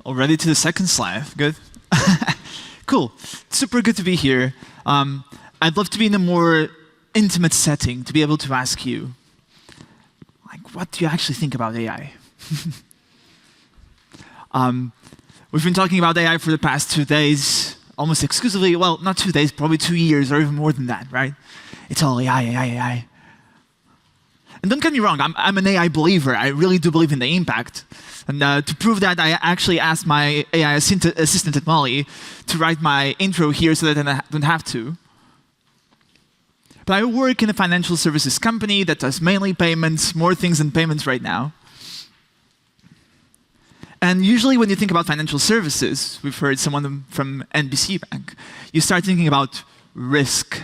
Already to the second slide. Good. Cool. Super good to be here. I'd love to be in a more intimate setting to be able to ask you, like, what do you actually think about AI? We've been talking about AI for the past 2 days, almost exclusively. Well, not 2 days, probably 2 years or even more than that, right? It's all AI, AI, AI. And don't get me wrong, I'm an AI believer. I really do believe in the impact. And to prove that, I actually asked my AI assistant at Mollie to write my intro here so that I don't have to. But I work in a financial services company that does mainly payments, more things than payments right now. And usually when you think about financial services, we've heard someone from NBC Bank, you start thinking about risk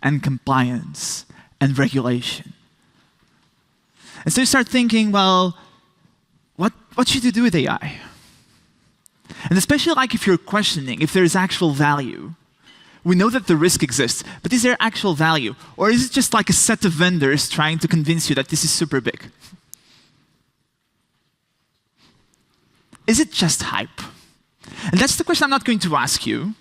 and compliance and regulation. And so you start thinking, well, what should you do with AI? And especially like if you're questioning if there's actual value. We know that the risk exists, but is there actual value? Or is it just like a set of vendors trying to convince you that this is super big? Is it just hype? And that's the question I'm not going to ask you,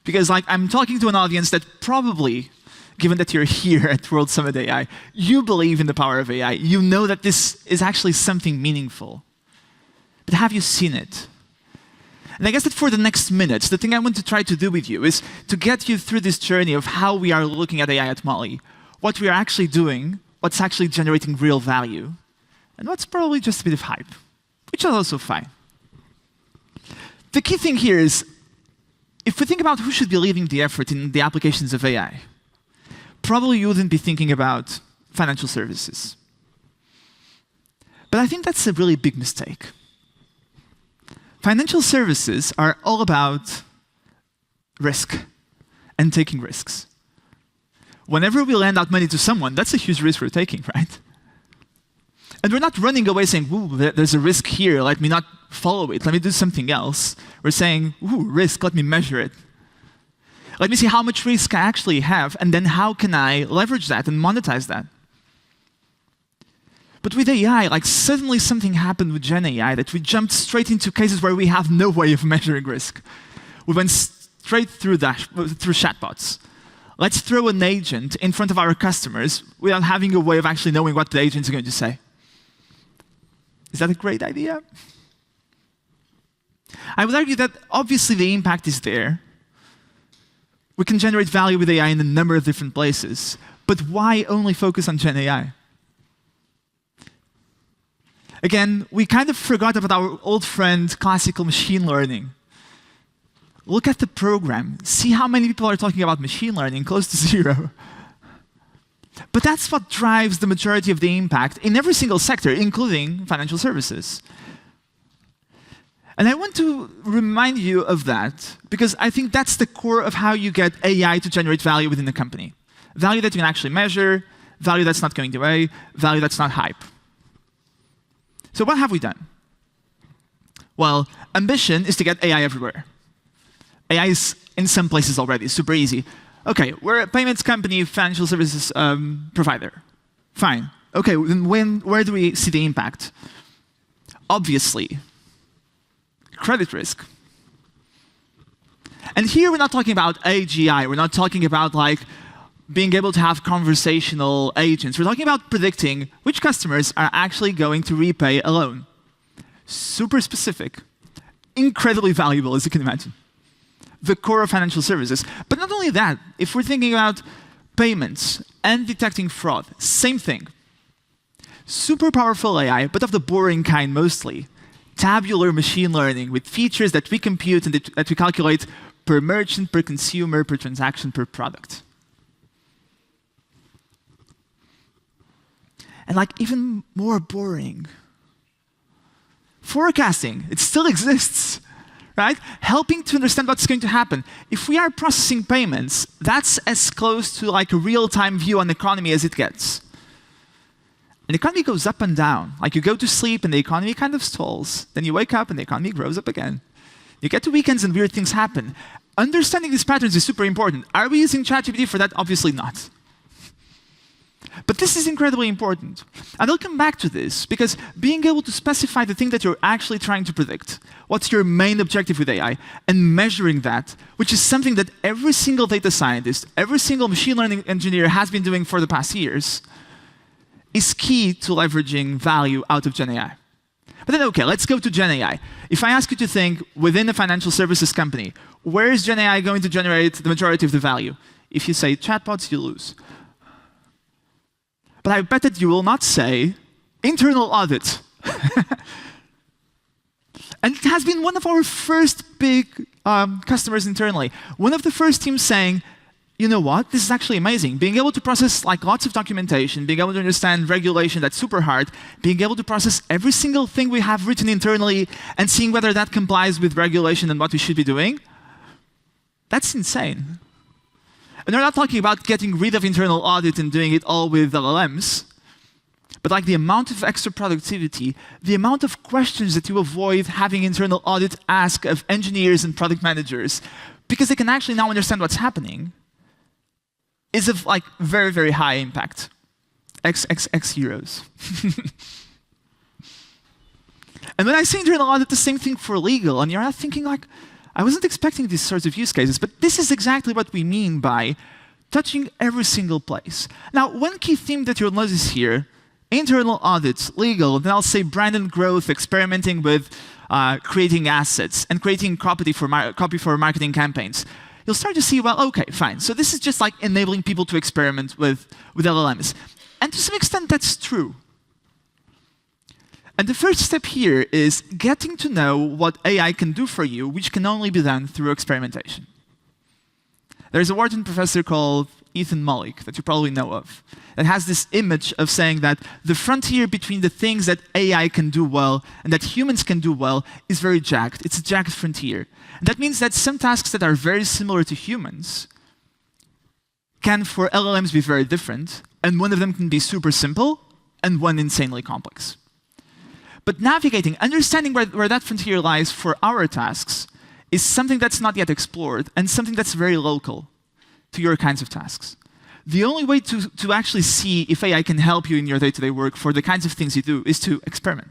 because like I'm talking to an audience that probably, given that you're here at World Summit AI, you believe in the power of AI. You know that this is actually something meaningful. But have you seen it? And I guess that for the next minutes, the thing I want to try to do with you is to get you through this journey of how we are looking at AI at Mollie, what we are actually doing, what's actually generating real value, and what's probably just a bit of hype, which is also fine. The key thing here is, if we think about who should be leading the effort in the applications of AI, probably you wouldn't be thinking about financial services. But I think that's a really big mistake. Financial services are all about risk and taking risks. Whenever we lend out money to someone, that's a huge risk we're taking, right? And we're not running away saying, ooh, there's a risk here, let me not follow it, let me do something else. We're saying, ooh, risk, let me measure it. Let me see how much risk I actually have, and then how can I leverage that and monetize that? But with AI, like suddenly something happened with Gen AI that we jumped straight into cases where we have no way of measuring risk. We went straight through chatbots. Let's throw an agent in front of our customers without having a way of actually knowing what the agents are going to say. Is that a great idea? I would argue that obviously the impact is there. We can generate value with AI in a number of different places, but why only focus on Gen AI? Again, we kind of forgot about our old friend, classical machine learning. Look at the program. See how many people are talking about machine learning, close to 0. But that's what drives the majority of the impact in every single sector, including financial services. And I want to remind you of that, because I think that's the core of how you get AI to generate value within the company. Value that you can actually measure, value that's not going away, value that's not hype. So what have we done? Well, ambition is to get AI everywhere. AI is in some places already, super easy. Okay, we're a payments company, financial services provider. Fine. Okay, then where do we see the impact? Obviously, credit risk. And here we're not talking about AGI. We're not talking about like being able to have conversational agents. We're talking about predicting which customers are actually going to repay a loan. Super specific, incredibly valuable, as you can imagine. The core of financial services. But not only that, if we're thinking about payments and detecting fraud, same thing. Super powerful AI, but of the boring kind mostly. Tabular machine learning with features that we compute and that we calculate per merchant, per consumer, per transaction, per product. And like even more boring, forecasting, it still exists, right? Helping to understand what's going to happen. If we are processing payments, that's as close to like a real-time view on the economy as it gets. And the economy goes up and down. Like you go to sleep and the economy kind of stalls. Then you wake up and the economy grows up again. You get to weekends and weird things happen. Understanding these patterns is super important. Are we using ChatGPT for that? Obviously not. But this is incredibly important. And I'll come back to this, because being able to specify the thing that you're actually trying to predict, what's your main objective with AI, and measuring that, which is something that every single data scientist, every single machine learning engineer has been doing for the past years, is key to leveraging value out of GenAI. But then, okay, let's go to GenAI. If I ask you to think within a financial services company, where is GenAI going to generate the majority of the value? If you say chatbots, you lose. But I bet that you will not say internal audit. And it has been one of our first big customers internally. One of the first teams saying, you know what, this is actually amazing. Being able to process like lots of documentation, being able to understand regulation, that's super hard. Being able to process every single thing we have written internally and seeing whether that complies with regulation and what we should be doing, that's insane. And we're not talking about getting rid of internal audit and doing it all with LLMs, but like the amount of extra productivity, the amount of questions that you avoid having internal audit ask of engineers and product managers, because they can actually now understand what's happening, is of like very, very high impact. X heroes. And when I say internal audit, the same thing for legal, and you're not thinking like, I wasn't expecting these sorts of use cases, but this is exactly what we mean by touching every single place. Now, one key theme that you'll notice here, internal audits, legal, then I'll say brand and growth, experimenting with creating assets and creating copy for marketing campaigns. You'll start to see, well, okay, fine. So this is just like enabling people to experiment with LLMs. And to some extent, that's true. And the first step here is getting to know what AI can do for you, which can only be done through experimentation. There's a Wharton professor called Ethan Mollie, that you probably know of, that has this image of saying that the frontier between the things that AI can do well and that humans can do well is very jagged. It's a jagged frontier. And that means that some tasks that are very similar to humans can, for LLMs, be very different, and one of them can be super simple, and one insanely complex. But navigating, understanding where that frontier lies for our tasks is something that's not yet explored, and something that's very local to your kinds of tasks. The only way to actually see if AI can help you in your day-to-day work for the kinds of things you do is to experiment.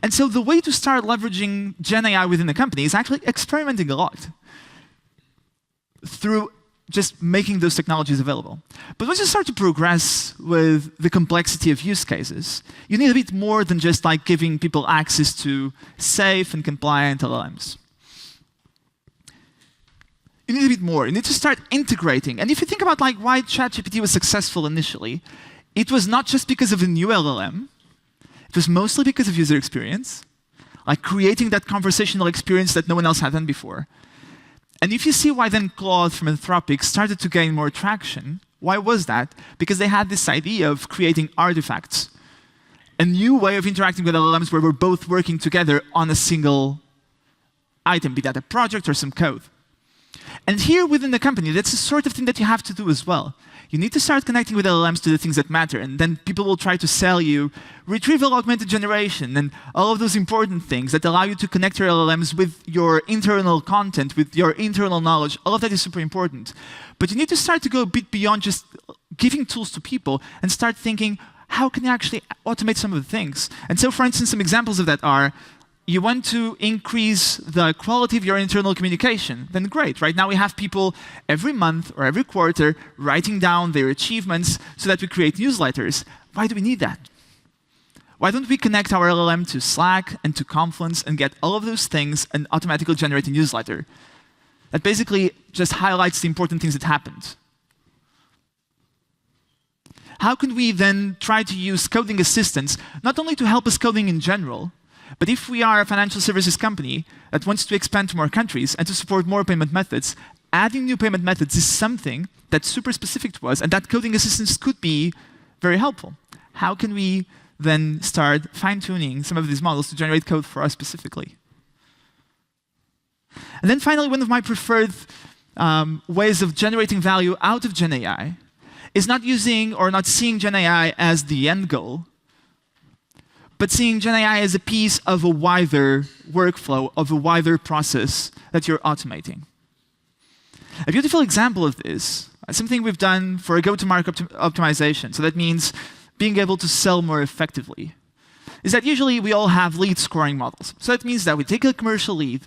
And so the way to start leveraging GenAI within the company is actually experimenting a lot through just making those technologies available. But once you start to progress with the complexity of use cases, you need a bit more than just like giving people access to safe and compliant LLMs. You need a bit more. You need to start integrating. And if you think about like why ChatGPT was successful initially, it was not just because of a new LLM. It was mostly because of user experience, like creating that conversational experience that no one else had done before. And if you see why then Claude from Anthropic started to gain more traction, why was that? Because they had this idea of creating artifacts, a new way of interacting with LLMs where we're both working together on a single item, be that a project or some code. And here within the company, that's the sort of thing that you have to do as well. You need to start connecting with LLMs to the things that matter, and then people will try to sell you retrieval augmented generation and all of those important things that allow you to connect your LLMs with your internal content, with your internal knowledge. All of that is super important. But you need to start to go a bit beyond just giving tools to people and start thinking, how can you actually automate some of the things? And so, for instance, some examples of that are, you want to increase the quality of your internal communication, then great. Right now we have people every month or every quarter writing down their achievements so that we create newsletters. Why do we need that? Why don't we connect our LLM to Slack and to Confluence and get all of those things and automatically generate a newsletter that basically just highlights the important things that happened? How can we then try to use coding assistants not only to help us coding in general, but if we are a financial services company that wants to expand to more countries and to support more payment methods, adding new payment methods is something that's super specific to us, and that coding assistance could be very helpful. How can we then start fine-tuning some of these models to generate code for us specifically? And then finally, one of my preferred ways of generating value out of GenAI is not using or not seeing GenAI as the end goal, but seeing GenAI as a piece of a wider workflow, of a wider process that you're automating. A beautiful example of this Something we've done for a go-to-market optimization. So that means being able to sell more effectively. Is that usually we all have lead scoring models. So that means that we take a commercial lead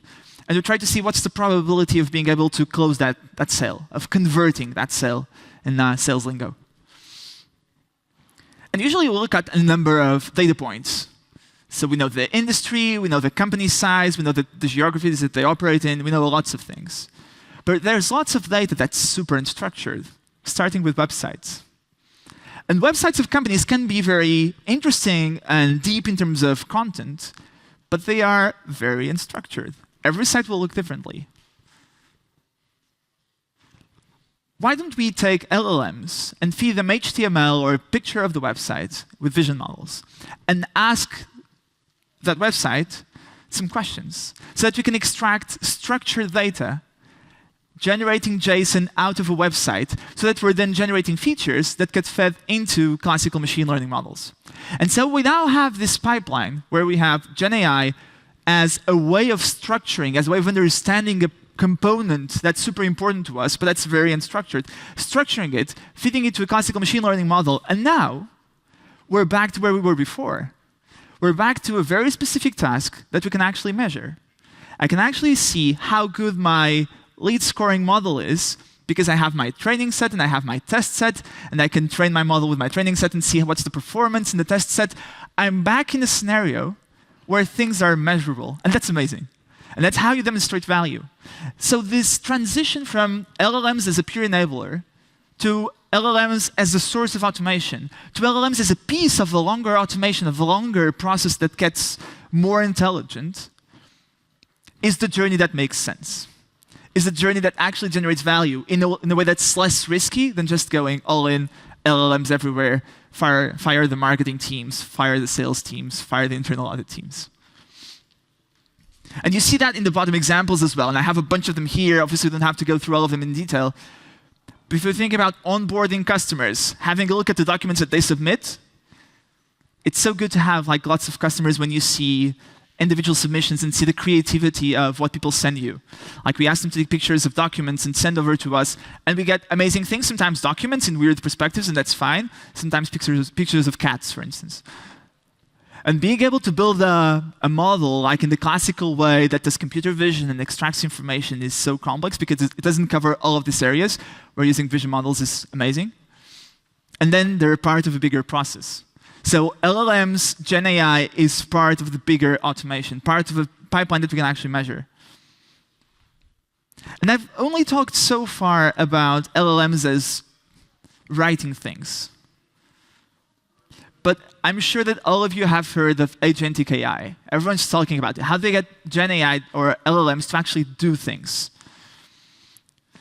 and we try to see what's the probability of being able to close that sale, of converting that sale in sales lingo. And usually we look at a number of data points. So we know the industry, we know the company size, we know the geographies that they operate in, we know lots of things. But there's lots of data that's super unstructured, starting with websites. And websites of companies can be very interesting and deep in terms of content, but they are very unstructured. Every site will look differently. Why don't we take LLMs and feed them HTML or a picture of the website with vision models and ask that website some questions so that we can extract structured data generating JSON out of a website so that we're then generating features that get fed into classical machine learning models. And so we now have this pipeline where we have GenAI as a way of structuring, as a way of understanding a component that's super important to us, but that's very unstructured, structuring it, feeding it to a classical machine learning model, and now we're back to where we were before. We're back to a very specific task that we can actually measure. I can actually see how good my lead scoring model is because I have my training set and I have my test set, and I can train my model with my training set and see what's the performance in the test set. I'm back in a scenario where things are measurable, and that's amazing. And that's how you demonstrate value. So this transition from LLMs as a pure enabler to LLMs as a source of automation, to LLMs as a piece of the longer automation, of the longer process that gets more intelligent, is the journey that makes sense. Is the journey that actually generates value in a way that's less risky than just going all in, LLMs everywhere, fire the marketing teams, fire the sales teams, fire the internal audit teams. And you see that in the bottom examples as well, and I have a bunch of them here. Obviously, we don't have to go through all of them in detail. But if you think about onboarding customers, having a look at the documents that they submit, it's so good to have like lots of customers when you see individual submissions and see the creativity of what people send you. Like we ask them to take pictures of documents and send over to us, and we get amazing things, sometimes documents in weird perspectives, and that's fine. Sometimes pictures of cats, for instance. And being able to build a model like in the classical way that does computer vision and extracts information is so complex because it doesn't cover all of these areas, where using vision models is amazing. And then they're part of a bigger process. So LLMs, GenAI is part of the bigger automation, part of a pipeline that we can actually measure. And I've only talked so far about LLMs as writing things. But I'm sure that all of you have heard of agentic AI. Everyone's talking about it. How do they get GenAI or LLMs to actually do things?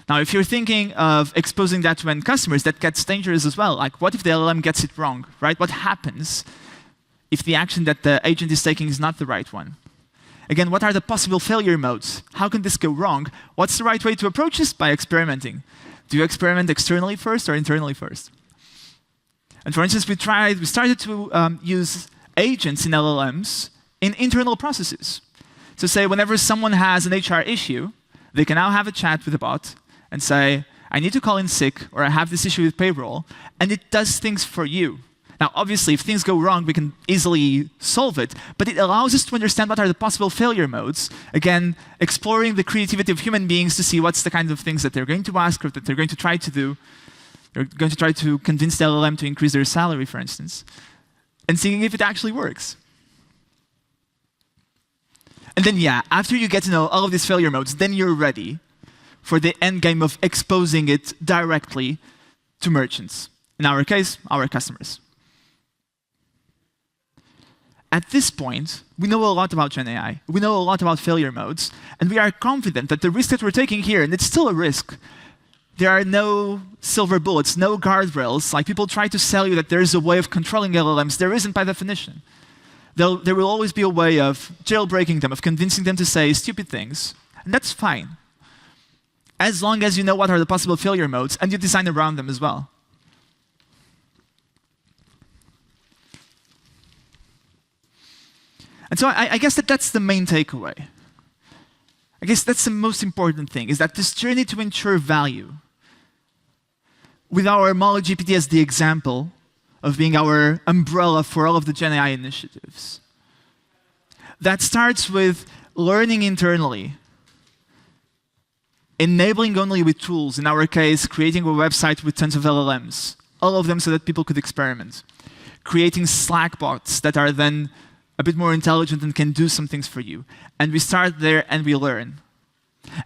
Now, if you're thinking of exposing that to end customers, that gets dangerous as well. Like, what if the LLM gets it wrong, right? What happens if the action that the agent is taking is not the right one? Again, what are the possible failure modes? How can this go wrong? What's the right way to approach this? By experimenting. Do you experiment externally first or internally first? And for instance, we started to use agents in LLMs in internal processes. So say whenever someone has an HR issue, they can now have a chat with a bot and say, I need to call in sick, or I have this issue with payroll, and it does things for you. Now, obviously, if things go wrong, we can easily solve it, but it allows us to understand what are the possible failure modes. Again, exploring the creativity of human beings to see what's the kind of things that they're going to ask or that they're going to try to do. They're going to try to convince the LLM to increase their salary, for instance, and seeing if it actually works. And then, yeah, after you get to know all of these failure modes, then you're ready for the end game of exposing it directly to merchants. In our case, our customers. At this point, we know a lot about GenAI. We know a lot about failure modes, and we are confident that the risk that we're taking here, and it's still a risk, there are no silver bullets, no guardrails. Like people try to sell you that there's a way of controlling LLMs. There isn't by definition. There will always be a way of jailbreaking them, of convincing them to say stupid things. And that's fine, as long as you know what are the possible failure modes and you design around them as well. And so I guess that's the main takeaway. I guess that's the most important thing, is that this journey to ensure value, with our Mollie GPT as the example of being our umbrella for all of the Gen AI initiatives. That starts with learning internally, enabling only with tools, in our case, creating a website with tons of LLMs, all of them so that people could experiment, creating Slack bots that are then a bit more intelligent and can do some things for you. And we start there and we learn.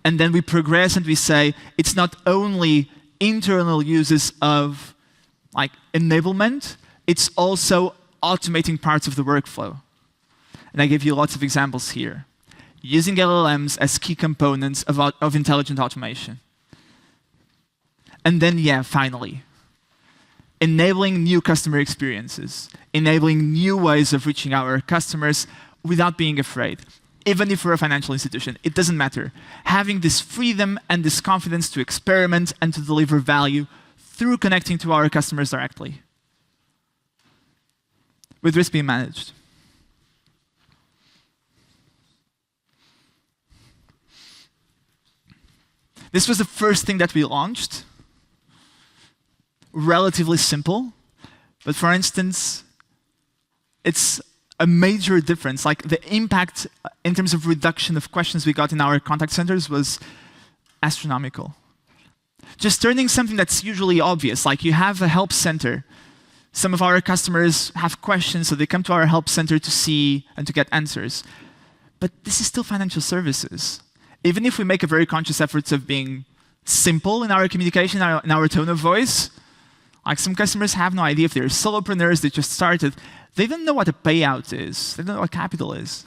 And then we progress and we say, it's not only internal uses of enablement, it's also automating parts of the workflow. And I give you lots of examples here. Using LLMs as key components of intelligent automation. And then, yeah, finally, enabling new customer experiences, enabling new ways of reaching our customers without being afraid. Even if we're a financial institution, it doesn't matter. Having this freedom and this confidence to experiment and to deliver value through connecting to our customers directly, with risk being managed. This was the first thing that we launched. Relatively simple, but for instance, it's a major difference. Like the impact in terms of reduction of questions we got in our contact centers was astronomical. Just turning something that's usually obvious, like you have a help center. Some of our customers have questions, so they come to our help center to see and to get answers. But this is still financial services. Even if we make a very conscious effort of being simple in our communication, in our tone of voice, like some customers have no idea if they're solopreneurs, they just started. They don't know what a payout is. They don't know what capital is.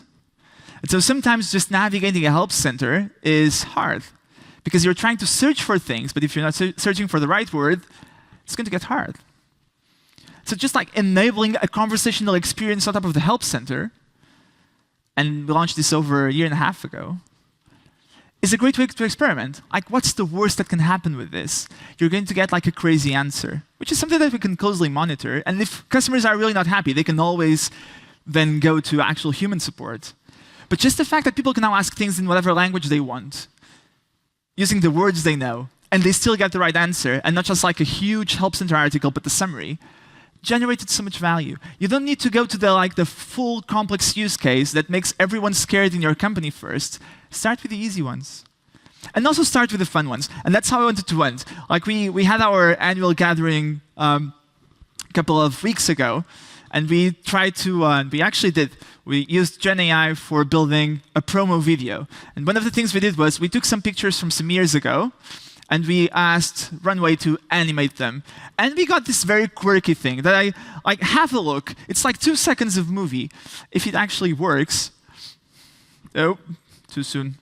And so sometimes just navigating a help center is hard because you're trying to search for things, but if you're not searching for the right word, it's going to get hard. So just like enabling a conversational experience on top of the help center, and we launched this over a year and a half ago, is a great way to experiment. Like, what's the worst that can happen with this? You're going to get like a crazy answer, which is something that we can closely monitor. And if customers are really not happy, they can always then go to actual human support. But just the fact that people can now ask things in whatever language they want, using the words they know, and they still get the right answer, and not just like a huge help center article, but the summary, generated so much value. You don't need to go to the full complex use case that makes everyone scared in your company first. Start with the easy ones. And also start with the fun ones. And that's how I wanted to end. Like we had our annual gathering a couple of weeks ago, and we tried to, we used Gen AI for building a promo video. And one of the things we did was we took some pictures from some years ago, and we asked Runway to animate them. And we got this very quirky thing that have a look. It's like 2 seconds of movie. If it actually works, oh, too soon.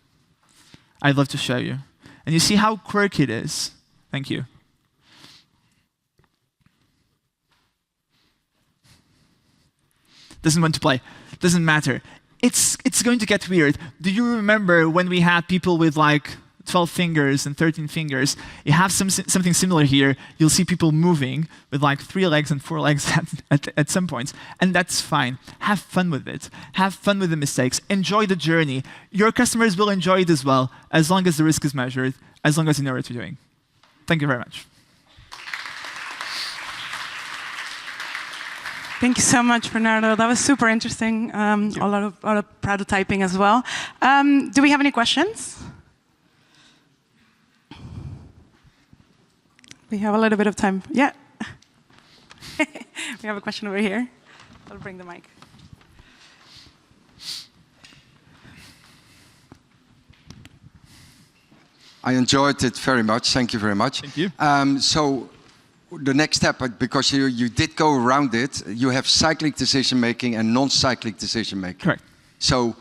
I'd love to show you. And you see how quirky it is. Thank you. Doesn't want to play. Doesn't matter. It's going to get weird. Do you remember when we had people with 12 fingers and 13 fingers? You have something similar here. You'll see people moving with 3 legs and 4 legs at some points. And that's fine. Have fun with it. Have fun with the mistakes. Enjoy the journey. Your customers will enjoy it as well, as long as the risk is measured, as long as you know what you're doing. Thank you very much. Thank you so much, Bernardo. That was super interesting. A lot of prototyping as well. Do we have any questions? We have a little bit of time. Yeah. We have a question over here. I'll bring the mic. I enjoyed it very much. Thank you very much. Thank you. So the next step, because you did go around it, you have cyclic decision-making and non-cyclic decision-making. Correct. So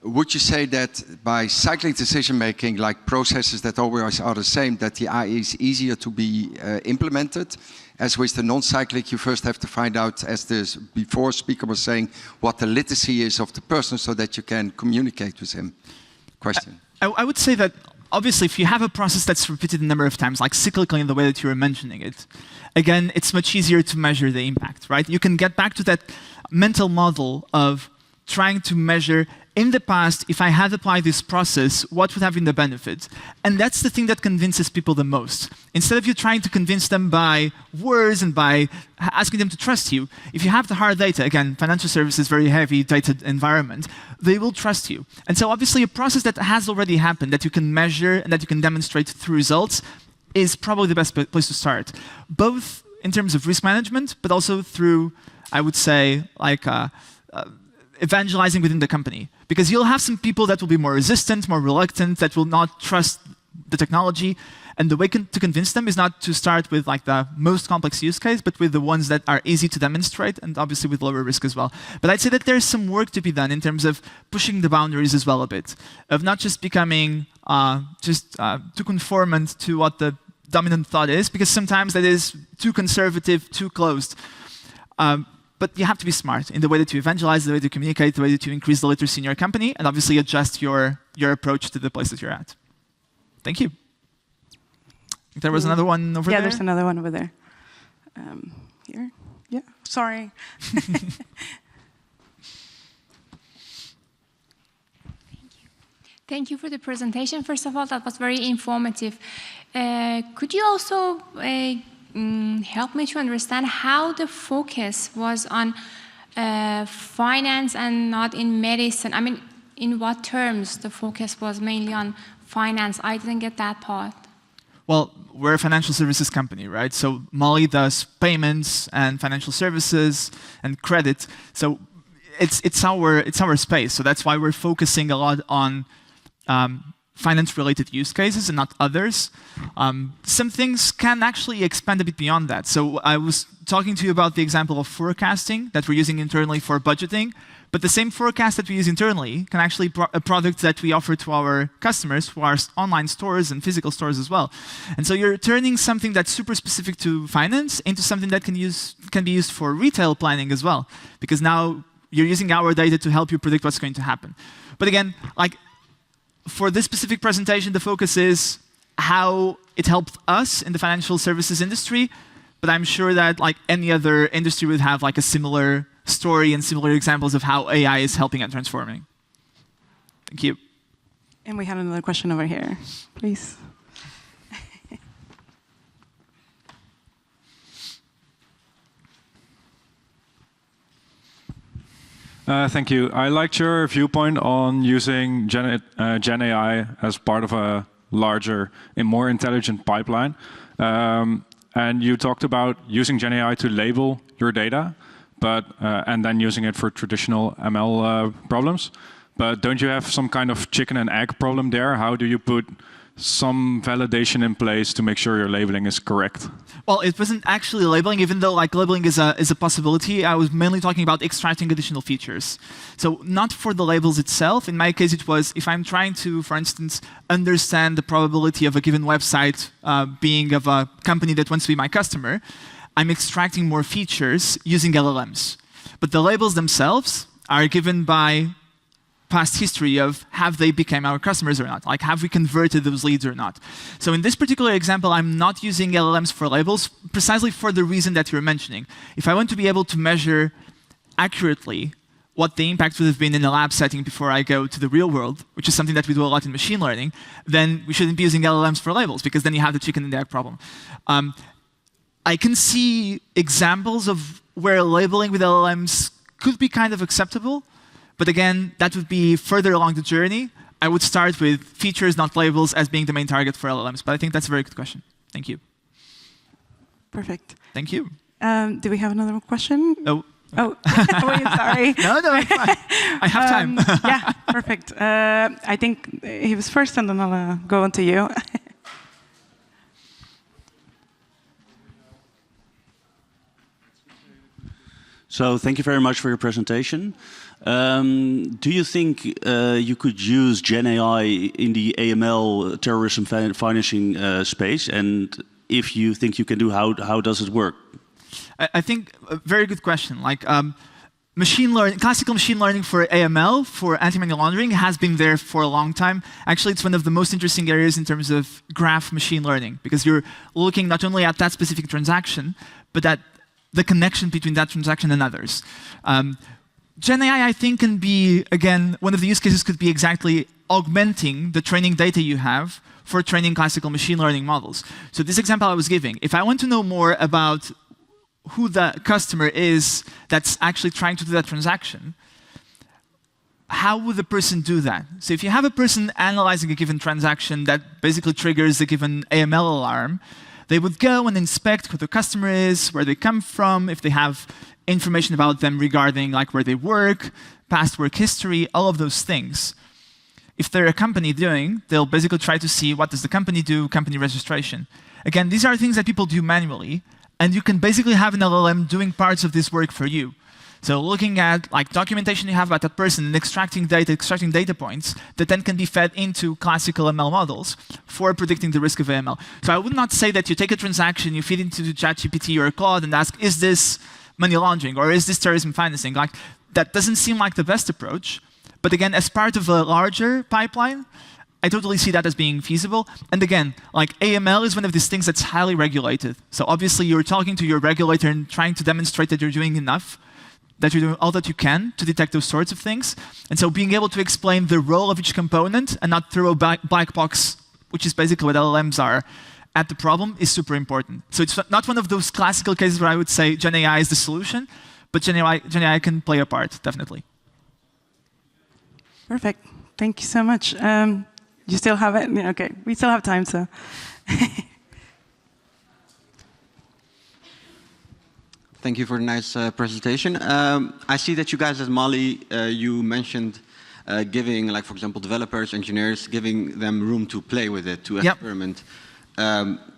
would you say that by cyclic decision-making, like processes that always are the same, that the AI is easier to be implemented? As with the non-cyclic, you first have to find out, as the before speaker was saying, what the literacy is of the person so that you can communicate with him. Question. I would say that obviously, if you have a process that's repeated a number of times, like cyclically in the way that you were mentioning it, again, it's much easier to measure the impact, right? You can get back to that mental model of trying to measure in the past, if I had applied this process, what would have been the benefit? And that's the thing that convinces people the most. Instead of you trying to convince them by words and by asking them to trust you, if you have the hard data, again, financial services, very heavy data environment, they will trust you. And so obviously a process that has already happened, that you can measure and that you can demonstrate through results, is probably the best place to start. Both in terms of risk management, but also through, I would say, like evangelizing within the company. Because you'll have some people that will be more resistant, more reluctant, that will not trust the technology. And the way to convince them is not to start with like the most complex use case, but with the ones that are easy to demonstrate and obviously with lower risk as well. But I'd say that there's some work to be done in terms of pushing the boundaries as well a bit, of not just becoming too conformant to what the dominant thought is, because sometimes that is too conservative, too closed. But you have to be smart in the way that you evangelize, the way that you communicate, the way that you increase the literacy in your company, and obviously adjust your approach to the place that you're at. Thank you. There was another one over there? Yeah, there's another one over there. Here? Yeah, sorry. Thank you for the presentation. First of all, that was very informative. Could you also help me to understand how the focus was on finance and not in medicine? I mean, in what terms the focus was mainly on finance? I didn't get that part. Well, we're a financial services company, right? So Mollie does payments and financial services and credit. So it's our space. So that's why we're focusing a lot on finance-related use cases and not others. Some things can actually expand a bit beyond that. So I was talking to you about the example of forecasting that we're using internally for budgeting. But the same forecast that we use internally can actually be a product that we offer to our customers who are online stores and physical stores as well. And so you're turning something that's super specific to finance into something that can be used for retail planning as well. Because now you're using our data to help you predict what's going to happen. But again, like for this specific presentation, the focus is how it helped us in the financial services industry. But I'm sure that like any other industry would have like a similar story and similar examples of how AI is helping and transforming. Thank you. And we had another question over here, please. Thank you. I liked your viewpoint on using Gen AI as part of a larger and more intelligent pipeline. And you talked about using Gen AI to label your data, and then using it for traditional ML problems. But don't you have some kind of chicken and egg problem there? How do you put some validation in place to make sure your labeling is correct? Well, it wasn't actually labeling, even though like labeling is a possibility. I was mainly talking about extracting additional features. So not for the labels itself. In my case, it was if I'm trying to, for instance, understand the probability of a given website being of a company that wants to be my customer, I'm extracting more features using LLMs. But the labels themselves are given by past history of have they become our customers or not? Like, have we converted those leads or not? So in this particular example, I'm not using LLMs for labels precisely for the reason that you're mentioning. If I want to be able to measure accurately what the impact would have been in a lab setting before I go to the real world, which is something that we do a lot in machine learning, then we shouldn't be using LLMs for labels, because then you have the chicken and the egg problem. I can see examples of where labeling with LLMs could be kind of acceptable, but again, that would be further along the journey. I would start with features, not labels, as being the main target for LLMs. But I think that's a very good question. Thank you. Perfect. Thank you. Do we have another question? Oh. Oh, wait, sorry. No, I'm fine. I have time. Yeah, perfect. I think he was first, and then I'll go on to you. So thank you very much for your presentation. Do you think you could use Gen AI in the AML terrorism financing space? And if you think you can do, how does it work? I think a very good question. Like machine learning, classical machine learning for AML, for anti-money laundering, has been there for a long time. Actually, it's one of the most interesting areas in terms of graph machine learning, because you're looking not only at that specific transaction, but at the connection between that transaction and others. Gen AI, I think, can be, again, one of the use cases could be exactly augmenting the training data you have for training classical machine learning models. So this example I was giving, if I want to know more about who the customer is that's actually trying to do that transaction, how would the person do that? So if you have a person analyzing a given transaction that basically triggers a given AML alarm, they would go and inspect who the customer is, where they come from, if they have information about them regarding like where they work, past work history, all of those things. If they're a company doing, they'll basically try to see what does the company do, company registration. Again, these are things that people do manually, and you can basically have an LLM doing parts of this work for you. So looking at like documentation you have about that person and extracting data points that then can be fed into classical ML models for predicting the risk of AML. So I would not say that you take a transaction, you feed into ChatGPT or Claude and ask, is this money laundering or is this terrorism financing? Like, that doesn't seem like the best approach. But again, as part of a larger pipeline, I totally see that as being feasible. And again, like AML is one of these things that's highly regulated. So obviously you're talking to your regulator and trying to demonstrate that you're doing enough, that you're doing all that you can to detect those sorts of things. And so being able to explain the role of each component and not throw a black box, which is basically what LLMs are, at the problem is super important. So it's not one of those classical cases where I would say Gen AI is the solution, but Gen AI can play a part, definitely. Perfect. Thank you so much. You still have it? Yeah, okay, we still have time, so. Thank you for the nice presentation. I see that you guys at Mollie, you mentioned giving, like for example, developers, engineers, giving them room to play with it, to experiment.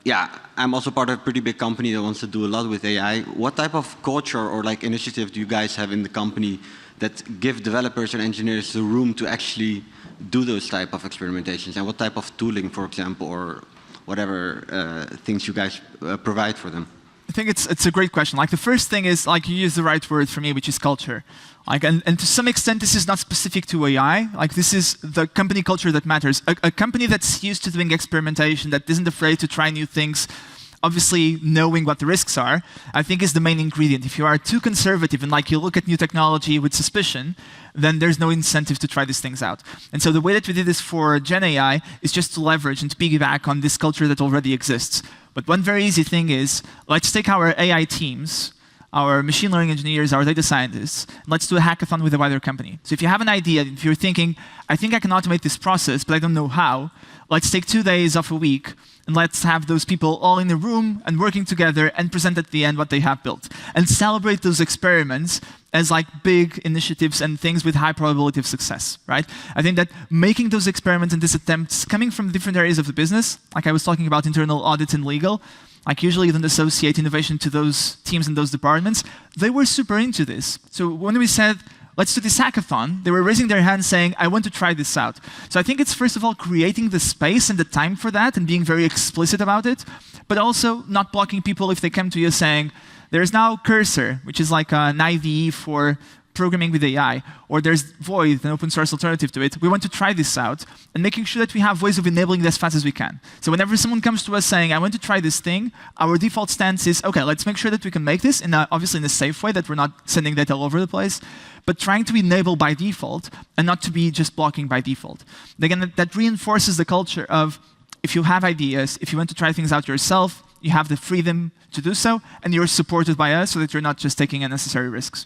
Yeah, I'm also part of a pretty big company that wants to do a lot with AI. What type of culture or like initiative do you guys have in the company that give developers and engineers the room to actually do those type of experimentations? And what type of tooling, for example, or whatever things you guys provide for them? I think it's a great question. Like the first thing is, like you use the right word for me, which is culture. Like, and to some extent, this is not specific to AI. Like this is the company culture that matters. A company that's used to doing experimentation, that isn't afraid to try new things, obviously knowing what the risks are, I think is the main ingredient. If you are too conservative and like you look at new technology with suspicion, then there's no incentive to try these things out. And so the way that we did this for Gen AI is just to leverage and to piggyback on this culture that already exists. But one very easy thing is, let's take our AI teams, our machine learning engineers, our data scientists, and let's do a hackathon with a wider company. So if you have an idea, if you're thinking, I think I can automate this process, but I don't know how, let's take 2 days off a week, and let's have those people all in a room and working together and present at the end what they have built. And celebrate those experiments as like big initiatives and things with high probability of success, right? I think that making those experiments and these attempts coming from different areas of the business, like I was talking about internal audit and legal, like usually you don't associate innovation to those teams and those departments, they were super into this. So when we said, let's do this hackathon, they were raising their hands saying, I want to try this out. So I think it's first of all creating the space and the time for that and being very explicit about it, but also not blocking people if they come to you saying, there's now Cursor, which is like an IDE for programming with AI, or there's Void, an open source alternative to it. We want to try this out and making sure that we have ways of enabling it as fast as we can. So whenever someone comes to us saying, I want to try this thing, our default stance is, okay, let's make sure that we can make this in obviously in a safe way, that we're not sending data all over the place, but trying to enable by default and not to be just blocking by default. And again, that reinforces the culture of, if you have ideas, if you want to try things out yourself, you have the freedom to do so, and you're supported by us so that you're not just taking unnecessary risks.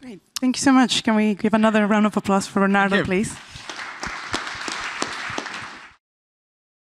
Great. Thank you so much. Can we give another round of applause for Bernardo, please?